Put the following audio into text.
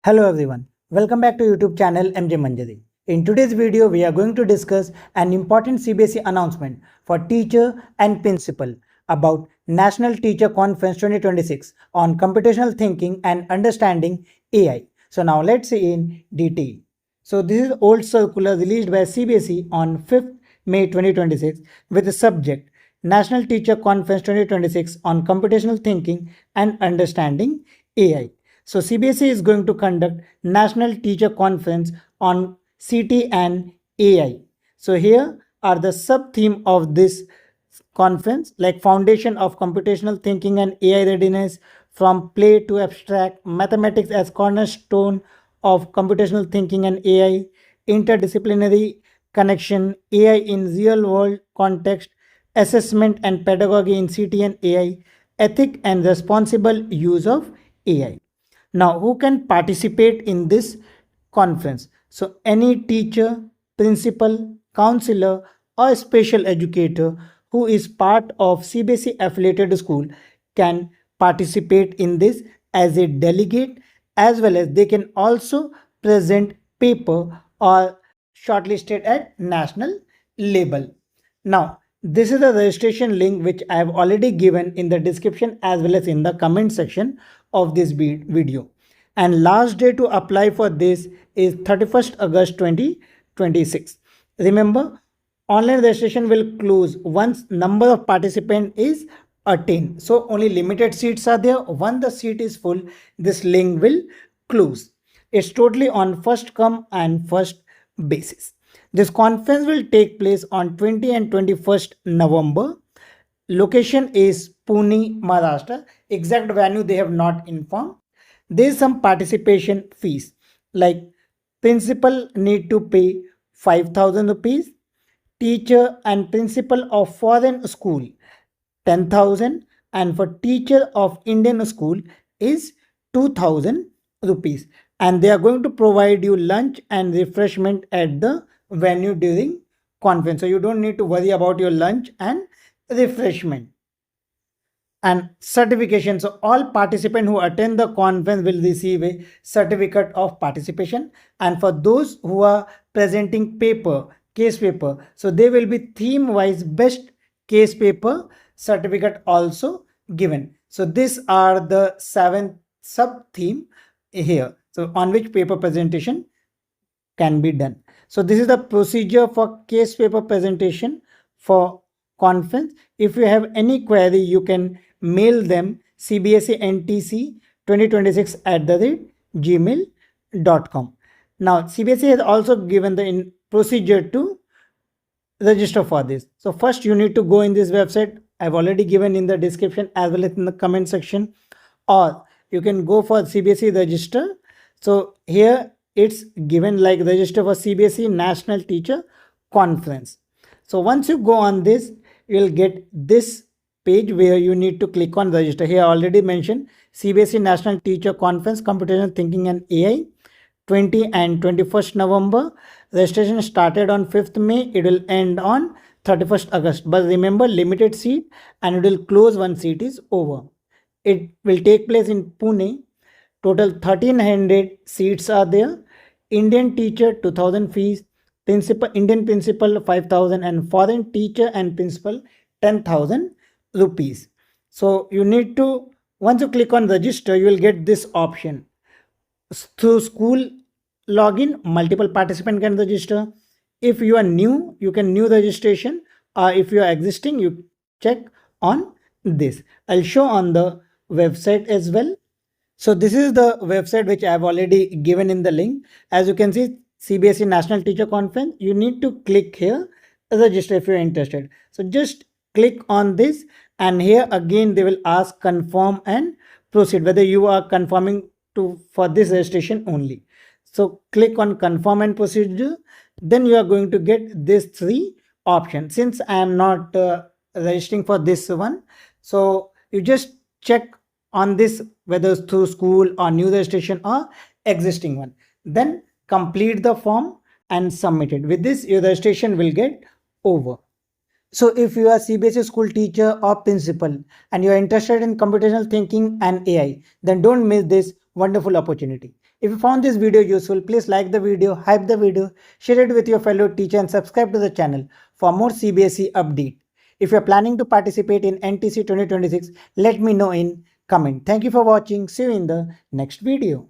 Hello everyone, welcome back to YouTube channel MJ Manjari. In today's video, we are going to discuss an important CBSE announcement for teacher and principal about National Teacher Conference 2026 on computational thinking and understanding AI. So now let's see in detail. So this is old circular released by CBSE on 5th May 2026 with the subject National Teacher Conference 2026 on computational thinking and understanding AI. So CBSE is going to conduct National Teacher Conference on CT and AI. So here are the sub-theme of this conference, like foundation of computational thinking and AI readiness, from play to abstract, mathematics as cornerstone of computational thinking and AI, interdisciplinary connection, AI in real world context, assessment and pedagogy in CT and AI, ethic and responsible use of AI. Now, who can participate in this conference? So, any teacher, principal, counselor, or special educator who is part of CBSE affiliated school can participate in this as a delegate, as well as they can also present paper or shortlisted at national level. Now, this is the registration link which I have already given in the description as well as in the comment section of this video. And last day to apply for this is 31st August 2026. Remember, online registration will close once number of participants is attained. So only limited seats are there. Once the seat is full, this link will close. It's totally on first come and first basis. This conference will take place on 20 and 21st November. Location is Pune, Maharashtra. Exact venue they have not informed. There is some participation fees, like principal need to pay 5,000 rupees, teacher and principal of foreign school 10,000, and for teacher of Indian school is 2,000 rupees. And they are going to provide you lunch and refreshment at the venue during conference. So you don't need to worry about your lunch and refreshment. And certification. So all participants who attend the conference will receive a certificate of participation. And for those who are presenting case paper, so they will be theme wise best case paper certificate also given. So these are the 7 sub theme here. So on which paper presentation can be done. So this is the procedure for case paper presentation for conference. If you have any query, you can mail them CBSE NTC 2026 @gmail.com. Now CBSE has also given the procedure to register for this. So first you need to go in this website. I've already given in the description as well as in the comment section, or you can go for CBSE register. So here it's given like register for CBSE National Teacher Conference. So once you go on this, you'll get this page where you need to click on register. Here I already mentioned CBSE National Teacher Conference Computational Thinking and AI 20 and 21st November. Registration started on 5th May. It will end on 31st August. But remember, limited seat, and it will close once seat is over. It will take place in Pune. Total 1300 seats are there. Indian teacher 2,000 fees, Indian principal 5,000, and foreign teacher and principal 10,000 rupees. So you need to, once you click on register, you will get this option. Through school login, multiple participants can register. If you are new, you can new registration, or if you are existing, you check on this. I'll show on the website as well. So this is the website which I have already given in the link. As you can see, CBSE National Teacher Conference, you need to click here, register if you're interested. So just click on this, and here again they will ask confirm and proceed, whether you are confirming for this registration only. So click on confirm and procedure. Then you are going to get these 3 options. Since I am not registering for this one, so you just check on this whether it's through school or new registration or existing one. Then complete the form and submit it. With this, your registration will get over. So if you are CBSE school teacher or principal and you are interested in computational thinking and AI, then don't miss this wonderful opportunity. If you found this video useful, please like the video, hype the video, share it with your fellow teacher and subscribe to the channel for more CBSE update. If you are planning to participate in NTC 2026, let me know in comment. Thank you for watching. See you in the next video.